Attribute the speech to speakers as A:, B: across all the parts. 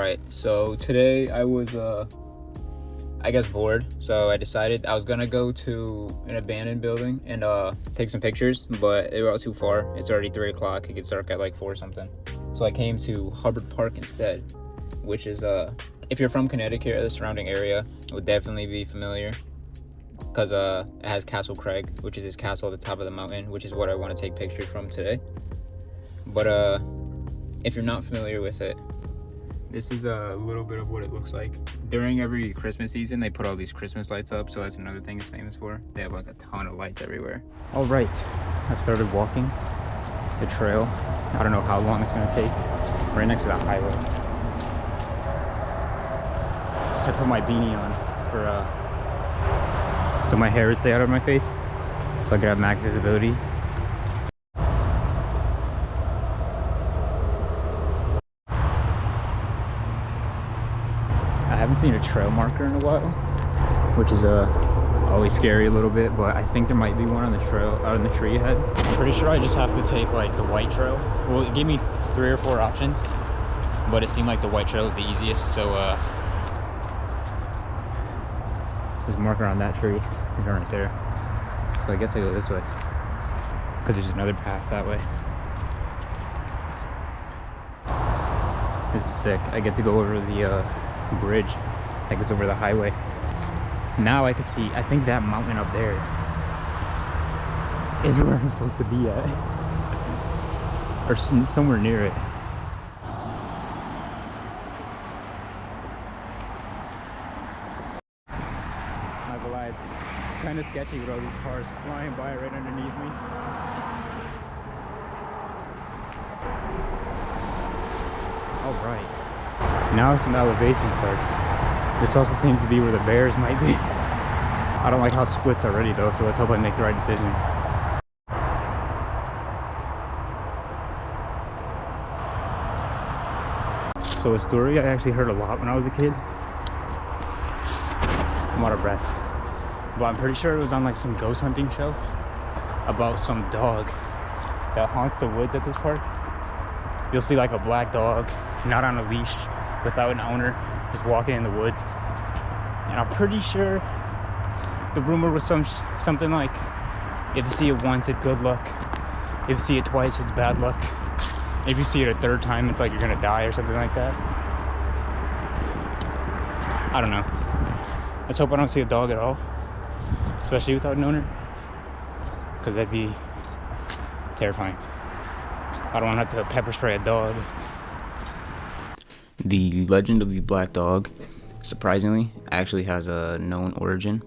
A: Alright, so today I was, I guess bored, so I decided I was gonna go to an abandoned building and take some pictures, but they were all too far. It's already 3 o'clock, it gets dark at like 4 something. So I came to Hubbard Park instead, which is, if you're from Connecticut or the surrounding area, it would definitely be familiar, because it has Castle Craig, which is his castle at the top of the mountain, which is what I want to take pictures from today. But if you're not familiar with it, this is a little bit of what it looks like. During every Christmas season, they put all these Christmas lights up, so that's another thing it's famous for. They have like a ton of lights everywhere. All right, I've started walking the trail. I don't know how long it's gonna take. Right next to the highway. I put my beanie on for so my hair would stay out of my face, so I could have max visibility. I haven't seen a trail marker in a while, which is always scary a little bit, but I think there might be one on the trail, out on the tree ahead. I'm pretty sure I just have to take like the white trail. Well, it gave me 3 or 4 options, but it seemed like the white trail is the easiest, so there's a marker on that tree, there's one right there. So I guess I go this way, because there's another path that way. This is sick. I get to go over the bridge that goes over the highway. Now I can see, I think that mountain up there is where I'm supposed to be at, or somewhere near it. Not gonna lie, it's kind of sketchy with all these cars flying by right underneath me. All right. Now some elevation starts. This also seems to be where the bears might be. I don't like how it splits already though, so let's hope I make the right decision. So a story I actually heard a lot when I was a kid. I'm out of breath. But I'm pretty sure it was on like some ghost hunting show about some dog that haunts the woods at this park. You'll see like a black dog, not on a leash, without an owner, just walking in the woods. And I'm pretty sure the rumor was something like, if you see it once, it's good luck. If you see it twice, it's bad luck. If you see it a third time, it's like you're gonna die or something like that. I don't know. Let's hope I don't see a dog at all, especially without an owner, because that'd be terrifying. I don't want to have to pepper spray a dog. The legend of the black dog, surprisingly, actually has a known origin.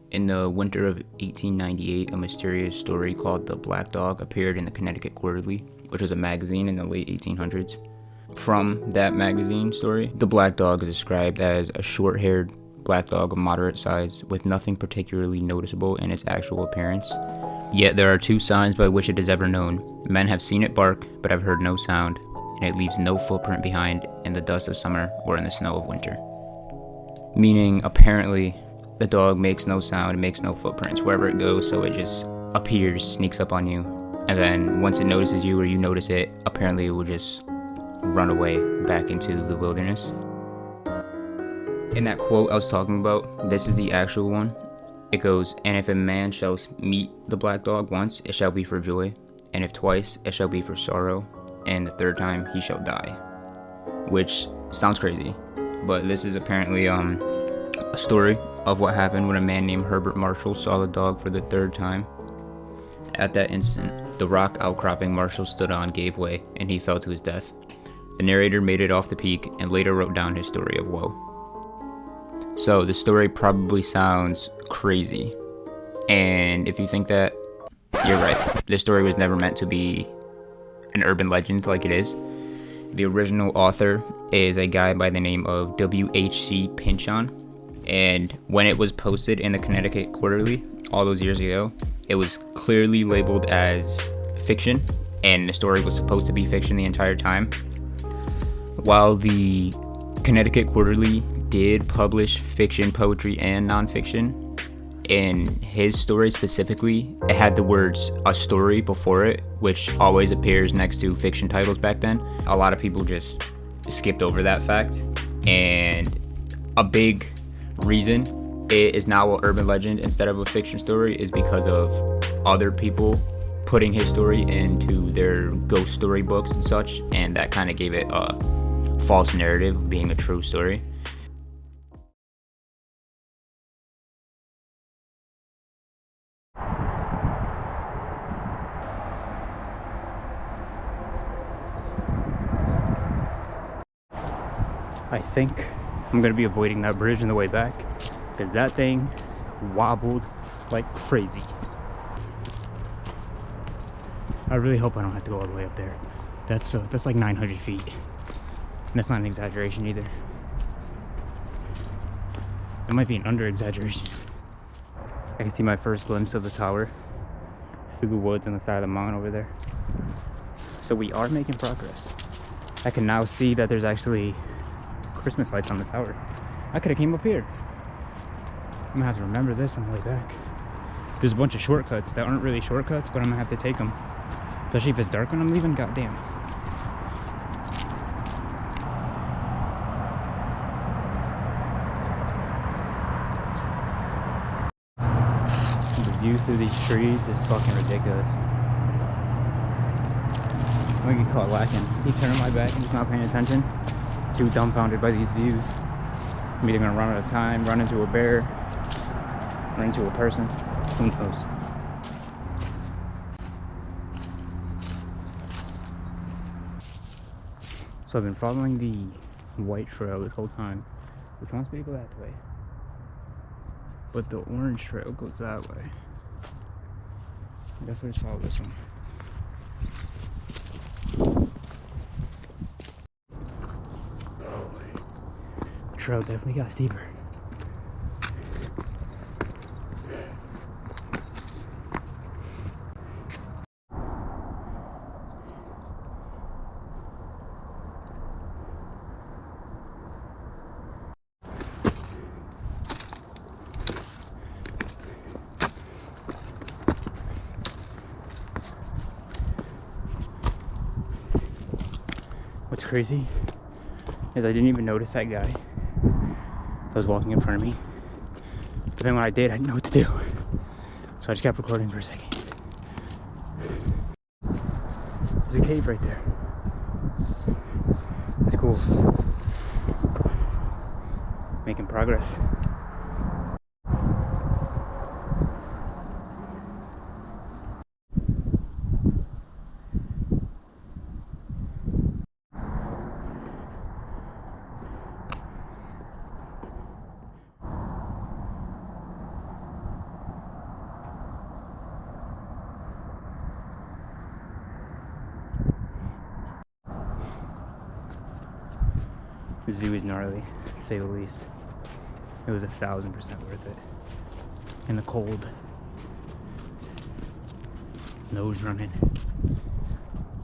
A: In the winter of 1898, a mysterious story called The Black Dog appeared in the Connecticut Quarterly, which was a magazine in the late 1800s. From that magazine story, the black dog is described as a short-haired black dog of moderate size with nothing particularly noticeable in its actual appearance. Yet there are 2 signs by which it is ever known. Men have seen it bark, but have heard no sound, and it leaves no footprint behind in the dust of summer or in the snow of winter. Meaning, apparently, the dog makes no sound, makes no footprints wherever it goes, so it just appears, sneaks up on you, and then once it notices you or you notice it, apparently it will just run away back into the wilderness. In that quote I was talking about, this is the actual one. It goes, "And if a man shall meet the black dog once, it shall be for joy, and if twice, it shall be for sorrow, and the third time he shall die." Which sounds crazy, but this is apparently a story of what happened when a man named Herbert Marshall saw the dog for the 3rd time. At that instant, the rock outcropping Marshall stood on gave way, and he fell to his death. The narrator made it off the peak and later wrote down his story of woe. So the story probably sounds crazy, and if you think that, you're right. This story was never meant to be an urban legend like it is. The original author is a guy by the name of W.H.C. Pynchon, and when it was posted in the Connecticut Quarterly all those years ago, it was clearly labeled as fiction, and the story was supposed to be fiction the entire time. While the Connecticut Quarterly did publish fiction, poetry, and nonfiction, in his story specifically, it had the words "a story" before it, which always appears next to fiction titles back then. A lot of people just skipped over that fact. And a big reason it is now an urban legend instead of a fiction story is because of other people putting his story into their ghost story books and such, and that kind of gave it a false narrative of being a true story. I think I'm gonna be avoiding that bridge on the way back because that thing wobbled like crazy. I really hope I don't have to go all the way up there. That's like 900 feet. And that's not an exaggeration either. It might be an under exaggeration. I can see my first glimpse of the tower through the woods on the side of the mountain over there. So we are making progress. I can now see that there's actually Christmas lights on the tower. I could have came up here. I'm gonna have to remember this on the way back. There's a bunch of shortcuts that aren't really shortcuts, but I'm gonna have to take them. Especially if it's dark when I'm leaving, goddamn. The view through these trees is fucking ridiculous. I'm gonna get caught lacking. Keep turning my back and just not paying attention. Too dumbfounded by these views. I'm either gonna run out of time, run into a bear, run into a person. Who knows? So I've been following the white trail this whole time, which wants me to go that way. But the orange trail goes that way. I guess we'll just follow this one. The trail definitely got steeper. What's crazy is I didn't even notice that guy that was walking in front of me. But then when I did, I didn't know what to do. So I just kept recording for a second. There's a cave right there. That's cool. Making progress. This view is gnarly, to say the least. It was 1,000% worth it. In the cold. Nose running.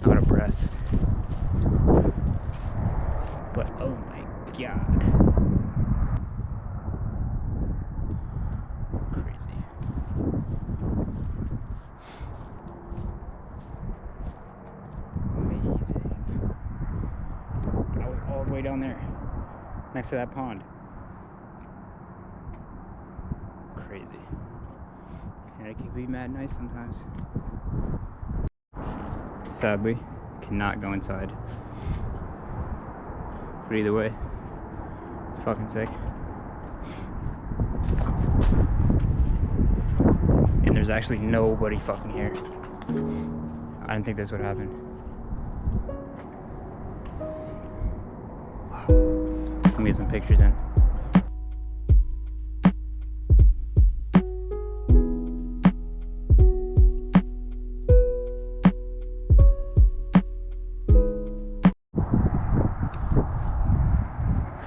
A: Out of breath. But oh my god. Crazy. Amazing. I was all the way down there. Next to that pond. Crazy. And it can be mad nice sometimes. Sadly, cannot go inside. But either way, it's fucking sick. And there's actually nobody fucking here. I didn't think this would happen. Let me get some pictures in.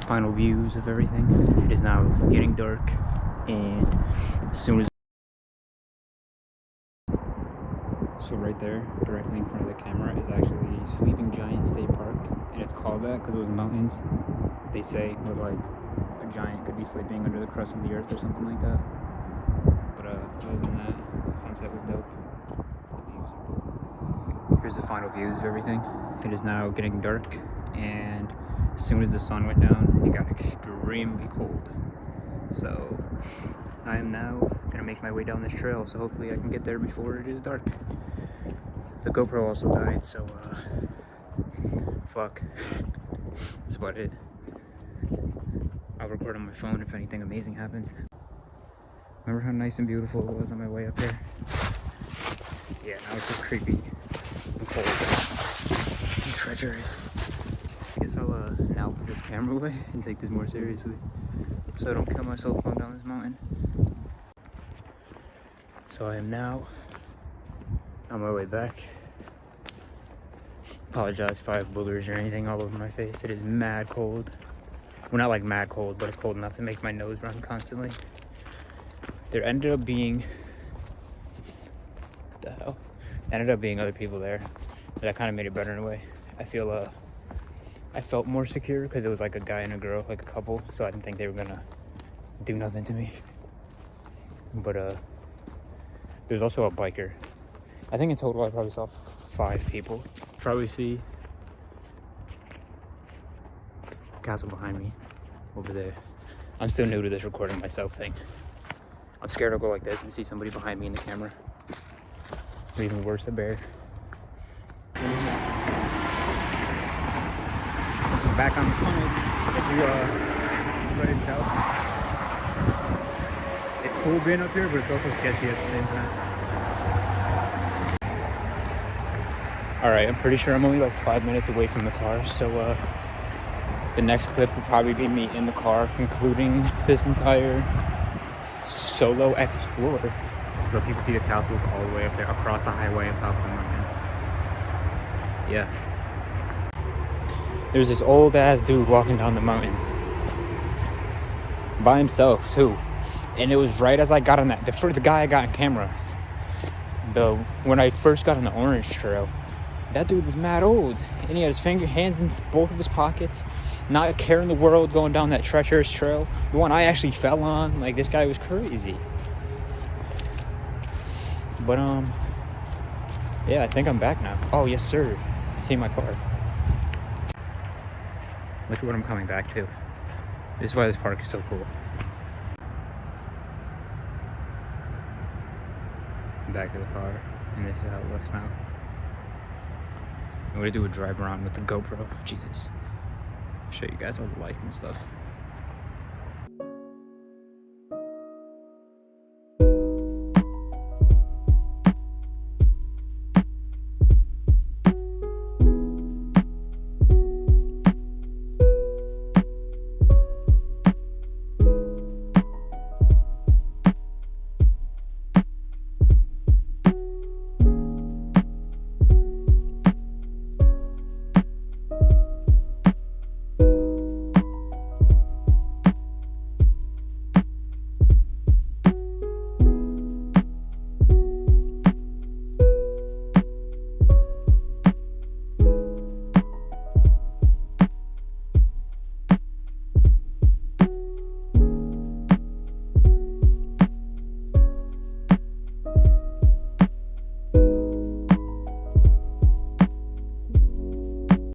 A: Final views of everything. It is now getting dark, and as soon as so right there, directly in front of the camera, is actually Sleeping Giant State Park, and it's called that because those mountains, they say, look like a giant could be sleeping under the crust of the earth or something like that. But other than that, the sunset was dope. Here's the final views of everything. It is now getting dark, and As soon as the sun went down, it got extremely cold. So I am now gonna make my way down this trail, so hopefully I can get there before it is dark. The GoPro also died, so fuck. That's about it. I'll record on my phone if anything amazing happens. Remember how nice and beautiful it was on my way up there? Yeah, now it's just creepy and cold and treacherous. I guess I'll now put this camera away and take this more seriously, so I don't kill myself going down this mountain. So I am now on my way back. Apologize if I have boogers or anything all over my face. It is mad cold. Well, not like mad cold, but it's cold enough to make my nose run constantly. There ended up being... What the hell? Ended up being other people there. But that kind of made it better in a way. I felt more secure because it was like a guy and a girl, like a couple. So I didn't think they were gonna do nothing to me. But there's also a biker. I think in total I probably saw 5 people. Probably see castle behind me over there. I'm still new to this recording myself thing. I'm scared I'll go like this and see somebody behind me in the camera. Or even worse, a bear. Back on the tunnel, if you couldn't tell. It's cool being up here, but it's also sketchy at the same time. Alright, I'm pretty sure I'm only like 5 minutes away from the car, so the next clip will probably be me in the car concluding this entire solo explore. Look, you can see the castles all the way up there, across the highway on top of the mountain. Yeah. There's this old ass dude walking down the mountain. By himself, too. And it was right as I got on the guy I got on camera. When I first got on the orange trail, that dude was mad old. And he had his hands in both of his pockets. Not a care in the world going down that treacherous trail. The one I actually fell on. Like, this guy was crazy. But, yeah, I think I'm back now. Oh, yes, sir. See my car. Look at what I'm coming back to. This is why this park is so cool. Back to the car, and this is how it looks now. I'm gonna do a drive around with the GoPro. Jesus. Show you guys all the lights and stuff.